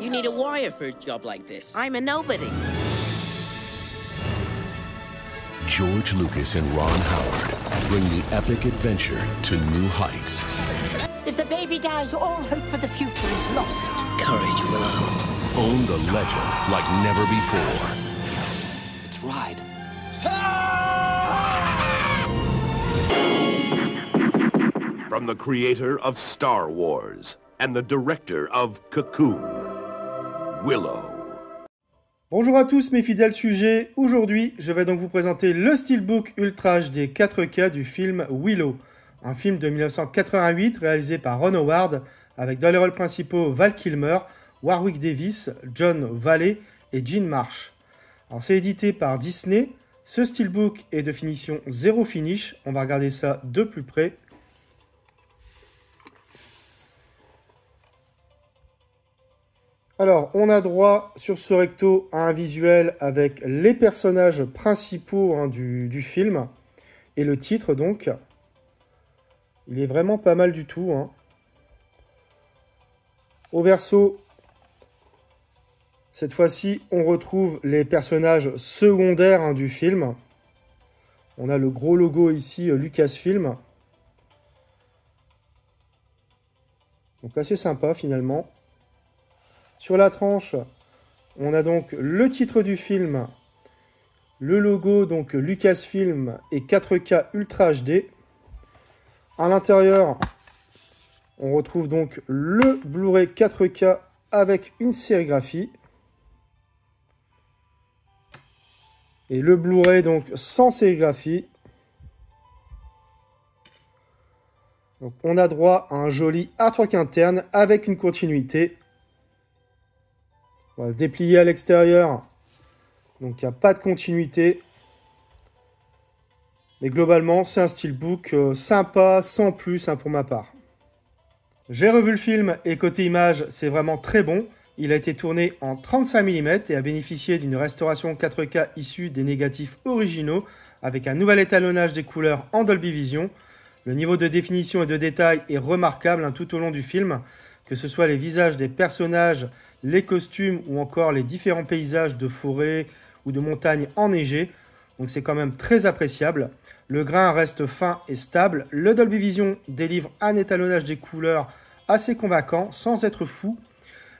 You need a wire for a job like this. I'm a nobody. George Lucas and Ron Howard bring the epic adventure to new heights. If the baby dies, all hope for the future is lost. Courage, Willow. Own the legend like never before. Let's ride. From the creator of Star Wars and the director of Cocoon, Willow. Bonjour à tous mes fidèles sujets, aujourd'hui je vais donc vous présenter le Steelbook Ultra HD 4K du film Willow, un film de 1988 réalisé par Ron Howard avec dans les rôles principaux Val Kilmer, Warwick Davis, John Valley et Jean Marsh. Alors c'est édité par Disney, ce Steelbook est de finition 0 finish, on va regarder ça de plus près. Alors, on a droit sur ce recto à un visuel avec les personnages principaux du film et le titre donc. Il est vraiment pas mal du tout. Au verso, cette fois-ci, on retrouve les personnages secondaires du film. On a le gros logo ici, Lucasfilm. Donc assez sympa finalement. Sur la tranche, on a donc le titre du film, le logo, donc Lucasfilm et 4K Ultra HD. À l'intérieur, on retrouve donc le Blu-ray 4K avec une sérigraphie. Et le Blu-ray donc sans sérigraphie. Donc on a droit à un joli artwork interne avec une continuité. On va le déplier à l'extérieur, donc il n'y a pas de continuité. Mais globalement, c'est un steelbook sympa, sans plus pour ma part. J'ai revu le film et côté image, c'est vraiment très bon. Il a été tourné en 35 mm et a bénéficié d'une restauration 4K issue des négatifs originaux avec un nouvel étalonnage des couleurs en Dolby Vision. Le niveau de définition et de détail est remarquable tout au long du film, que ce soit les visages des personnages, les costumes ou encore les différents paysages de forêt ou de montagnes enneigées. Donc c'est quand même très appréciable. Le grain reste fin et stable. Le Dolby Vision délivre un étalonnage des couleurs assez convaincant sans être fou.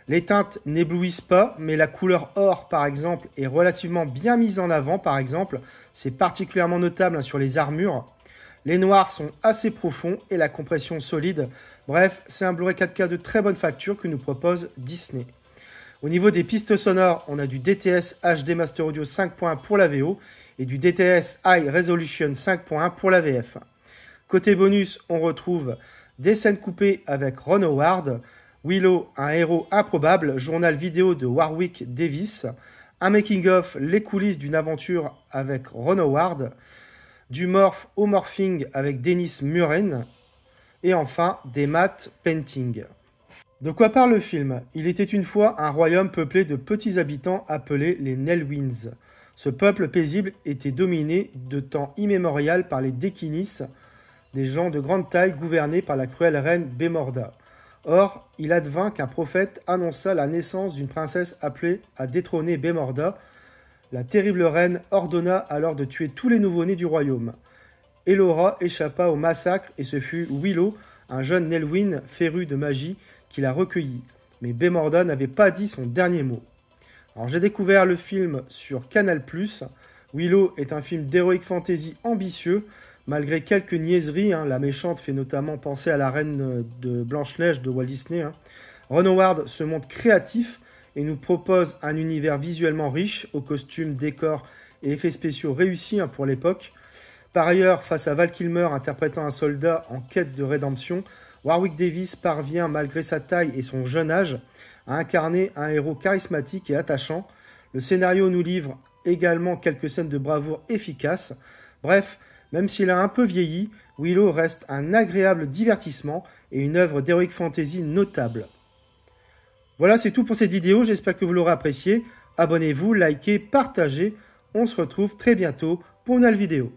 Les teintes n'éblouissent pas, mais la couleur or par exemple est relativement bien mise en avant par exemple. C'est particulièrement notable sur les armures. Les noirs sont assez profonds et la compression solide. Bref, c'est un Blu-ray 4K de très bonne facture que nous propose Disney. Au niveau des pistes sonores, on a du DTS HD Master Audio 5.1 pour la VO et du DTS High Resolution 5.1 pour la VF. Côté bonus, on retrouve des scènes coupées avec Ron Howard, Willow, un héros improbable, journal vidéo de Warwick Davis, un making-of, les coulisses d'une aventure avec Ron Howard, du morph au morphing avec Dennis Muren, et enfin des matte painting. De quoi parle le film? Il était une fois un royaume peuplé de petits habitants appelés les Nelwyns. Ce peuple paisible était dominé de temps immémorial par les Dekinis, des gens de grande taille gouvernés par la cruelle reine Bémorda. Or, il advint qu'un prophète annonça la naissance d'une princesse appelée à détrôner Bémorda. La terrible reine ordonna alors de tuer tous les nouveau-nés du royaume. Elora échappa au massacre et ce fut Willow, un jeune Nelwyn féru de magie, qui l'a recueilli. Mais Bémorda n'avait pas dit son dernier mot. Alors j'ai découvert le film sur Canal+. Willow est un film d'heroic fantasy ambitieux, malgré quelques niaiseries. La méchante fait notamment penser à la reine de Blanche-Neige de Walt Disney. Ron Howard se montre créatif et nous propose un univers visuellement riche, aux costumes, décors et effets spéciaux réussis pour l'époque. Par ailleurs, face à Val Kilmer interprétant un soldat en quête de rédemption, Warwick Davis parvient, malgré sa taille et son jeune âge, à incarner un héros charismatique et attachant. Le scénario nous livre également quelques scènes de bravoure efficaces. Bref, même s'il a un peu vieilli, Willow reste un agréable divertissement et une œuvre d'heroic fantasy notable. Voilà, c'est tout pour cette vidéo, j'espère que vous l'aurez apprécié. Abonnez-vous, likez, partagez. On se retrouve très bientôt pour une nouvelle vidéo.